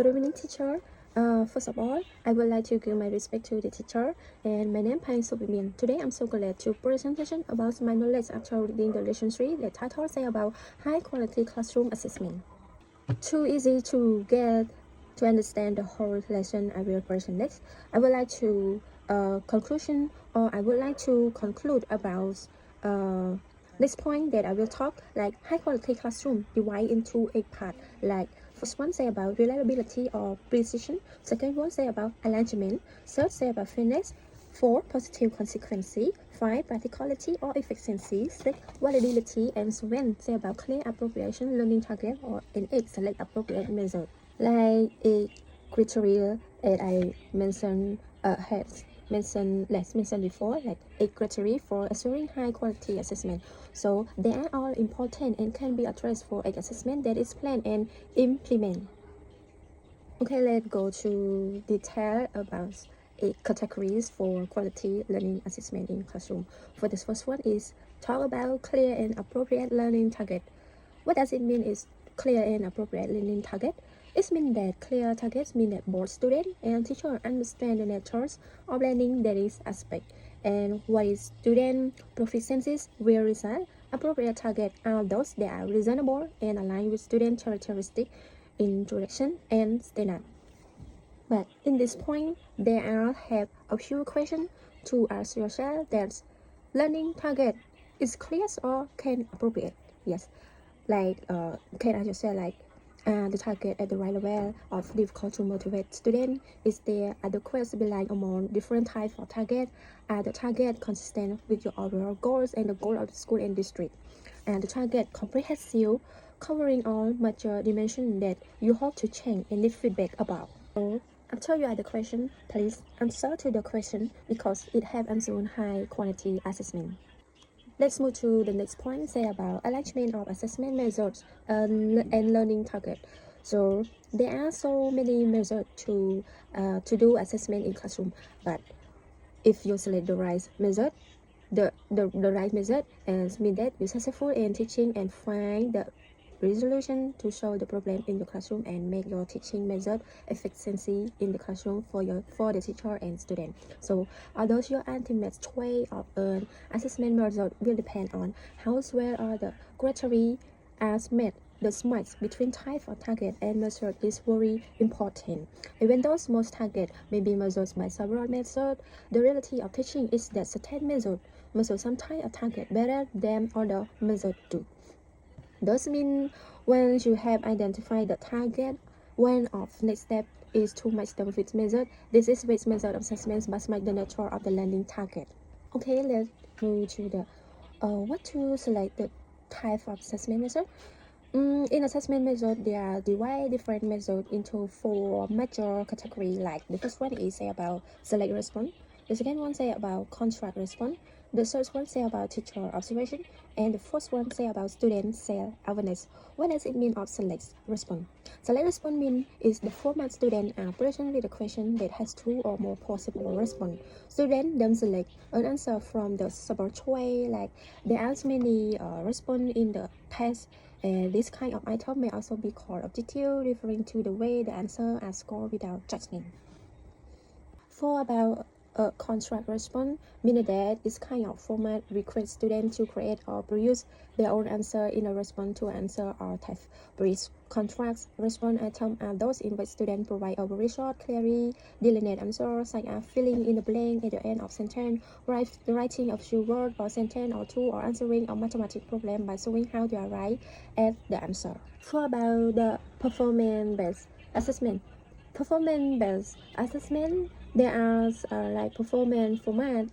Good evening, teacher. First of all, I would like to give my respect to the teacher, and my name is Pang Sobimin. Today, I'm so glad to presentation about my knowledge after reading the lesson 3. The title say about high-quality classroom assessment. Too easy to get to understand the whole lesson I will present next. I would like to conclusion, or I would like to conclude about next point that I will talk, like high quality classroom divide into 8 parts. Like first one say about reliability or precision, second one say about alignment, third say about fairness, 4. Positive consequences, 5. Practicality or efficiency, 6. Validity, and 7. Say about clear appropriation learning target, or and 8. Select appropriate method. Like a criteria that I mentioned let's mention before, like a criteria for assuring high quality assessment. So they are all important and can be addressed for an assessment that is planned and implemented. Okay, let's go to detail about 8 categories for quality learning assessment in classroom. For this first one is talk about clear and appropriate learning target. What does it mean is clear and appropriate learning target? It means that clear targets mean that both student and teacher understand the nature of learning that is aspect and what is student proficiencies will result. Appropriate targets are those that are reasonable and aligned with student characteristics in direction and standard. But in this point, there are have a few questions to ask yourself that learning target is clear or can appropriate. Yes, like can ask yourself like the target at the right level of difficult to motivate student. Is there adequate balance among different types of target? Are the target consistent with your overall goals and the goal of the school and district? And the target comprehensive, covering all major dimensions that you hope to change and need feedback about. So after you add the question, please answer to the question because it helps ensure high quality assessment. Let's move to the next point, say about alignment of assessment methods and learning target. So there are so many methods to do assessment in classroom, but if you select the right method, the right method and mean that you're successful in teaching and find the resolution to solve the problem in your classroom and make your teaching method efficiency in the classroom for the teacher and student. So although your ultimate way of an assessment method will depend on how well are the criteria as met. The smart between type of target and method is very important. Even though most target may be measured by several methods, the reality of teaching is that certain methods measure some type of target better than other methods do. Thus mean when you have identified the target, one of next step is to match them with method. This is which method of assessment must match the nature of the learning target. Okay, let's move to the what to select the type of assessment method. In assessment method, there are divide different methods into 4 major categories. Like the first one is say about select response. The second one say about contract response. The third one say about teacher observation, and the fourth one say about student self-awareness. What does it mean of select response? Select response means is the format student are presented with a question that has 2 or more possible response. Student then select an answer from the several choice, like there are many response in the test. And this kind of item may also be called objective, referring to the way the answer are scored without judgment. For about a contract response, meaning that this kind of format requires students to create or produce their own answer in a response to an answer or test. Brief contract response items are those in which students provide a very short, clearly delineated answer, such as filling in the blank at the end of sentence, writing a few words or sentence or two, or answering a mathematical problem by showing how to arrive at the answer. For about the performance-based assessment. Performance-based assessment, there are like performance format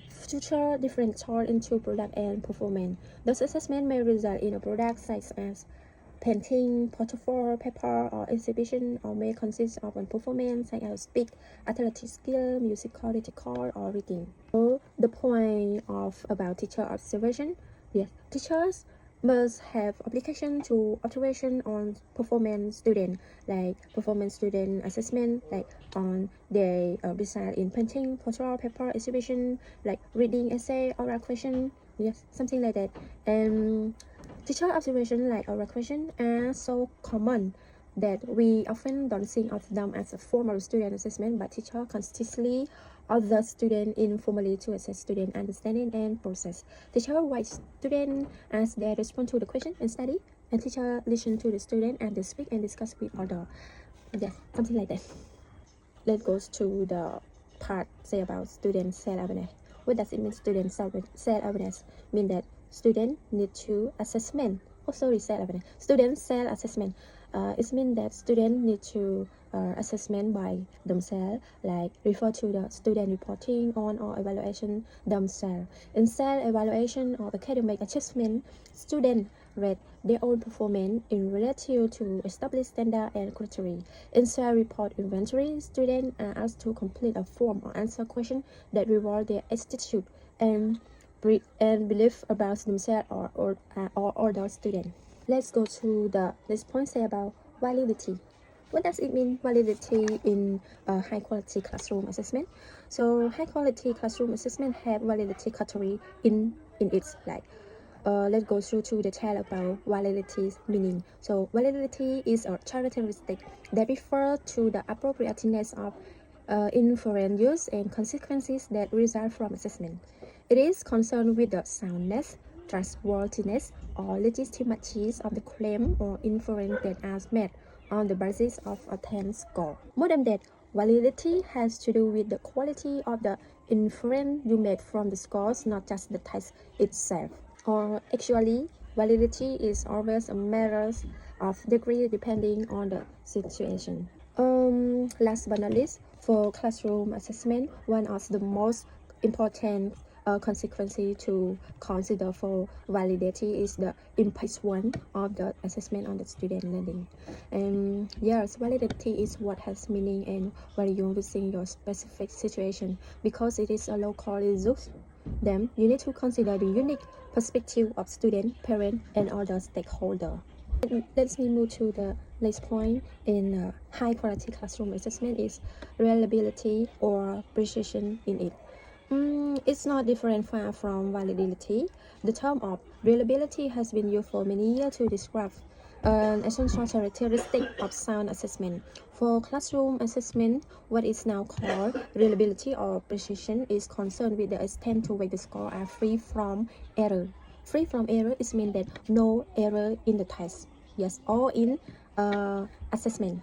future different sort into product and performance. Those assessment may result in a product such as painting, portfolio, paper, or exhibition, or may consist of a performance such as speech, athletic skill, musical, rhetorical, or reading. So the point of about teacher observation, yes, teachers must have application to observation on performance student, like performance student assessment, like on their result in painting, portfolio, paper, exhibition, like reading, essay, oral question, yes, something like that. And teacher observation like oral question are so common that we often don't think of them as a formal student assessment, but teacher consistently other student informally to assess student understanding and process. Teacher writes student as they respond to the question and study, and teacher listen to the student and they speak and discuss with other. Yes, something like that. Let's go to the part say about student self-awareness. What does it mean student self-awareness? Mean that student need to assessment. Oh, sorry, self-awareness. Student self-assessment. It means that student need to assessment by themselves, like refer to the student reporting on or evaluation themselves. In self-evaluation or academic achievement, student rate their own performance in relation to established standard and criteria. In self-report inventory, students are asked to complete a form or answer question that reward their attitude and belief about themselves or other students. Let's go to the next point say about validity. What does it mean validity in high quality classroom assessment? So high quality classroom assessment have validity category in its like. Let's go through to detail about validity's meaning. So validity is a characteristic that refers to the appropriateness of inference use and consequences that result from assessment. It is concerned with the soundness, trustworthiness, or legitimacy of the claim or inference that are made on the basis of a 10 score. More than that, validity has to do with the quality of the inference you made from the scores, not just the test itself. Or actually, validity is always a matter of degree depending on the situation. Last but not least, for classroom assessment, one of the most important consequences to consider for validity is the impact one of the assessment on the student learning. And yes, validity is what has meaning and value within your specific situation because it is a local result. Then you need to consider the unique perspective of student, parent, and other stakeholders. Let's move to the next point in high quality classroom assessment is reliability or precision in it. It's not different far from validity. The term of reliability has been used for many years to describe an essential characteristic of sound assessment. For classroom assessment, what is now called reliability or precision is concerned with the extent to which the scores are free from error. Free from error is mean that no error in the test, yes, or in assessment.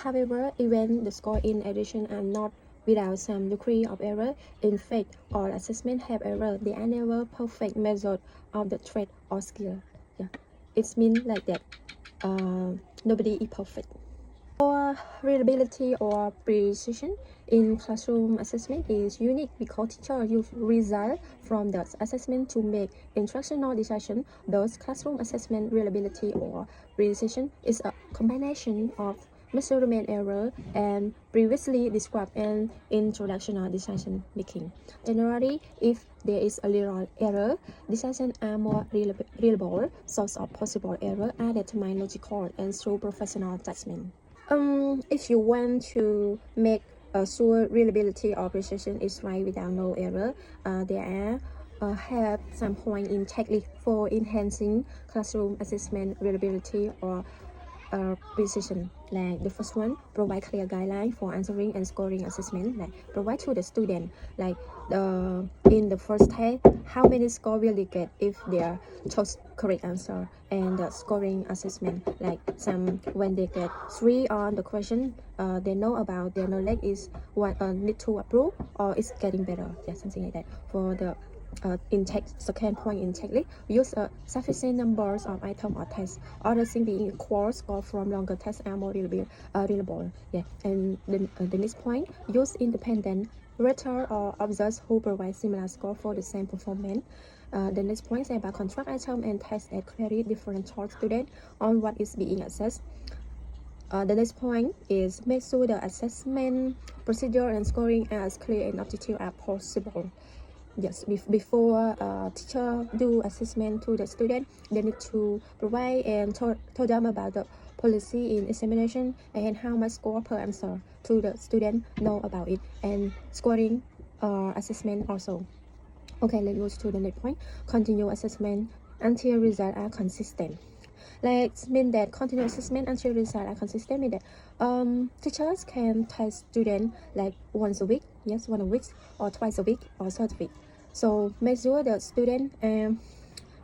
However, even the score in addition are not without some degree of error. In fact, all assessments have error. They are never perfect measure of the trait or skill. Yeah, it's mean like that. Nobody is perfect. For reliability or precision in classroom assessment is unique because teachers use results from the assessment to make instructional decisions. Thus, classroom assessment reliability or precision is a combination of measurement error and previously described and introductional decision making. Generally, if there is a little error, decisions are more reliable. Source of possible error are determined logical and through professional judgment. If you want to make sure reliability or precision is right without no error, there are have some point in checklist for enhancing classroom assessment reliability or precision. Like the first one, provide clear guideline for answering and scoring assessment. Like provide to the student, like in the first test, how many score will they get if they chose correct answer, and the scoring assessment, like some when they get 3 on the question, they know about their knowledge is what need to improve or is getting better. Yeah, something like that. For the second point in checklist, use sufficient numbers of items or tests. Other things being equal, score from longer tests are more reliable. Yeah, and then the next point, use independent rater or observers who provide similar score for the same performance. The next point is about contract item and tests that clearly differentiate students on what is being assessed. The next point is make sure the assessment procedure and scoring are as clear and objective as possible. Yes, before teacher do assessment to the student, they need to provide and told them about the policy in examination and how much score per answer to the student know about it, and scoring assessment also. Okay, let's move to the next point. Continue assessment until results are consistent. Like mean that continuous assessment until results are consistent. Mean that teachers can test students like once a week, yes, once a week, or twice a week, or third week. So make sure the student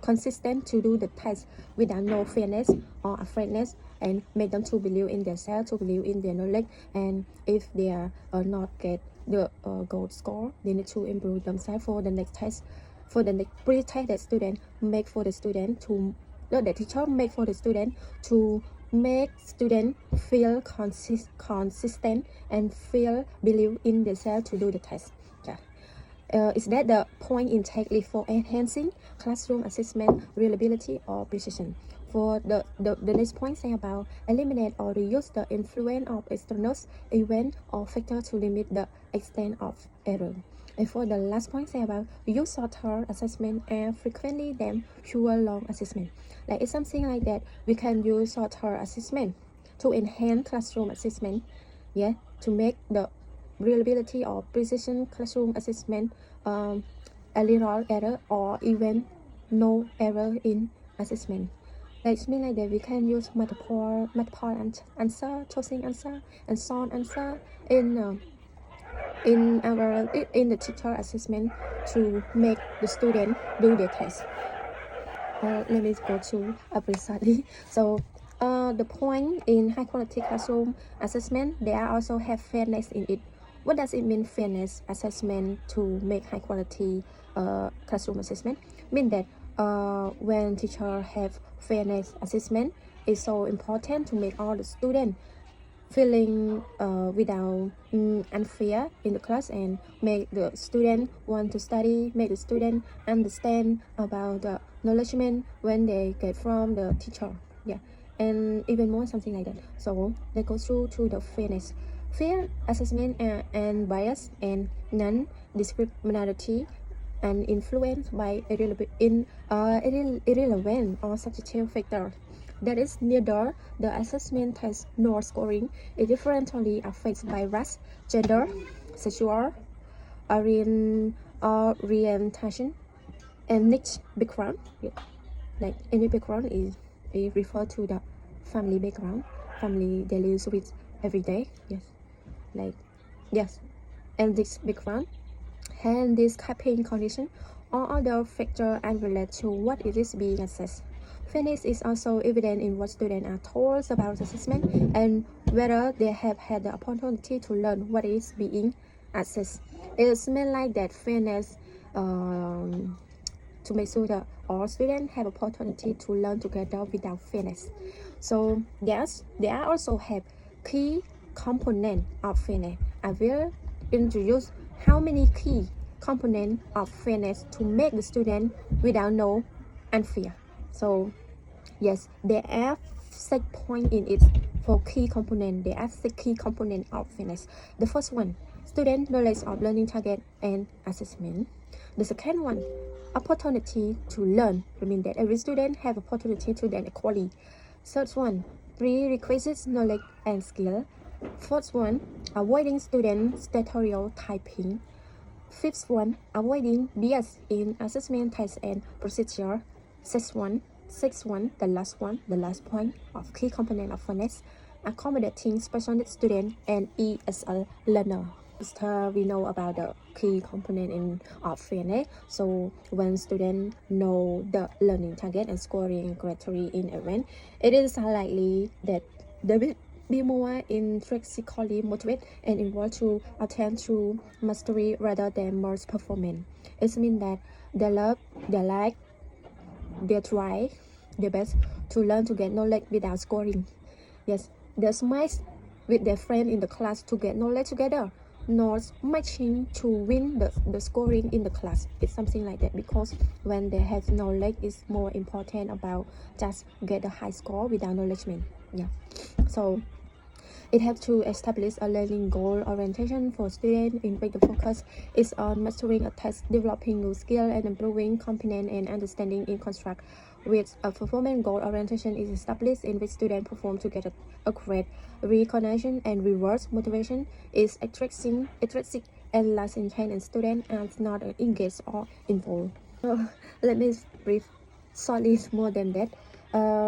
consistent to do the test without no fearness or afraidness, and make them to believe in themselves, to believe in their knowledge. And if they are not get the gold score, they need to improve themselves for the next test, for the next pre-test that student make for the student to the teacher make for the student to make student feel consistent and feel believe in themselves to do the test. Yeah. Is that the point in intake for enhancing classroom assessment reliability or precision? For the next point say about eliminate or reduce the influence of external event or factor to limit the extent of error. And for the last point say about use shorter assessment and frequently than fewer long assessment. Like it's something like that, we can use shorter assessment to enhance classroom assessment, yeah, to make the reliability or precision classroom assessment a little error or even no error in assessment. Like mean like that we can use multiple answer, choosing answer, and short answer in the teacher assessment to make the student do the test. Let me go to precisely. So the point in high quality classroom assessment, they also have fairness in it. What does it mean, fairness assessment, to make high quality classroom assessment? Mean that when teacher have fairness assessment, it's so important to make all the students feeling without unfair in the class, and make the student want to study, make the student understand about the knowledge when they get from the teacher. Yeah, and even more something like that. So they go through to the fairness, fair assessment, and bias and non-discriminatory and influenced by irrelevant or subjective factors. That is, neither the assessment test nor scoring is differently affected by race, gender, sexual orientation, and niche background. Yeah. Like any background is referred to the family background, family they live with every day. Yes, like yes, and this background, handicapping condition, or other factor unrelated to what it is being assessed. Fairness is also evident in what students are told about assessment and whether they have had the opportunity to learn what is being assessed. It's meant like that fairness to make sure that all students have opportunity to learn together without fairness. So yes, there also have key component of fairness. I will introduce how many key components of fairness to make the student without no unfair. So yes, there are 6 points in it for key component. There are 6 key components of fairness. The first one, student knowledge of learning target and assessment. The second one, opportunity to learn. I mean that every student have opportunity to learn equally. Third one, prerequisites knowledge and skill. Fourth one, avoiding student stereotyping. Fifth one, avoiding bias in assessment test and procedure. Sixth one, the last point of key component of fairness, accommodating special needs student and ESL learner. After we know about the key component of fairness, so when students know the learning target and scoring criteria in event, it is likely that they will be more intrinsically motivated and involved to attain to mastery rather than mere performance. It means that they love, they like, they try their best to learn to get knowledge without scoring. Yes, they smile with their friends in the class to get knowledge together, not matching to win the scoring in the class. It's something like that, because when they have knowledge, it's more important about just get a high score without knowledge. Yeah, so it helps to establish a learning goal orientation for students in which the focus is on mastering a task, developing new skills, and improving competence and understanding in construct. With a performance goal orientation is established in which students perform to get a grade, recognition and rewards. Motivation is intrinsic and less intent, and students are not engaged or involved. So let me brief shortly more than that.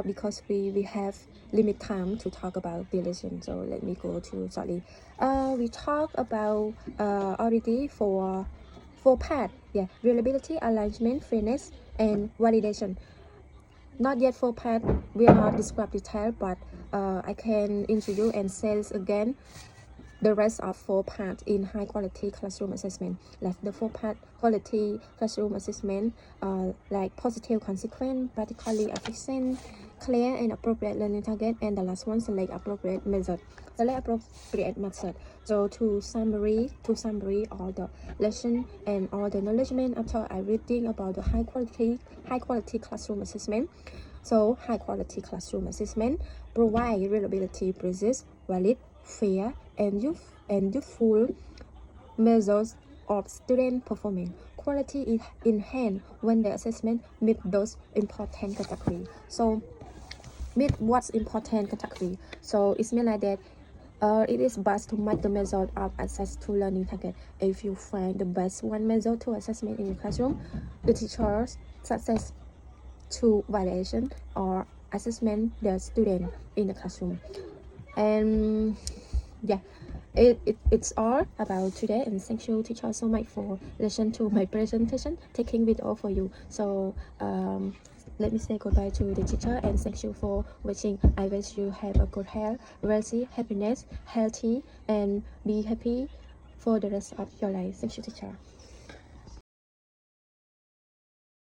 because we have limit time to talk about the lesson, so let me go to shortly. We talk about already for four part. Yeah, reliability, alignment, fairness, and validation. Not yet four part will not describe detail, but I can introduce and say again the rest of four parts in high quality classroom assessment. Like the four part quality classroom assessment, like positive consequence, particularly efficient, clear and appropriate learning target, and the last one, select appropriate method. Select appropriate method. So to summary all the lesson and all the acknowledgement after I reading about the high quality classroom assessment. So high quality classroom assessment provide reliability, precise, valid, fair, and useful measures of student performance. Quality is enhanced when the assessment meet those important categories. So meet what's important category. So it's mean like that. It is best to match the method of access to learning target. If you find the best one method to assessment in your classroom, the teacher's success to validation or assessment the student in the classroom. And yeah, it's all about today, and thank you teacher so much for listen to my presentation, taking video for you. So let me say goodbye to the teacher and thank you for watching. I wish you have a good health, wealthy, happiness, healthy, and be happy for the rest of your life. Thank you teacher.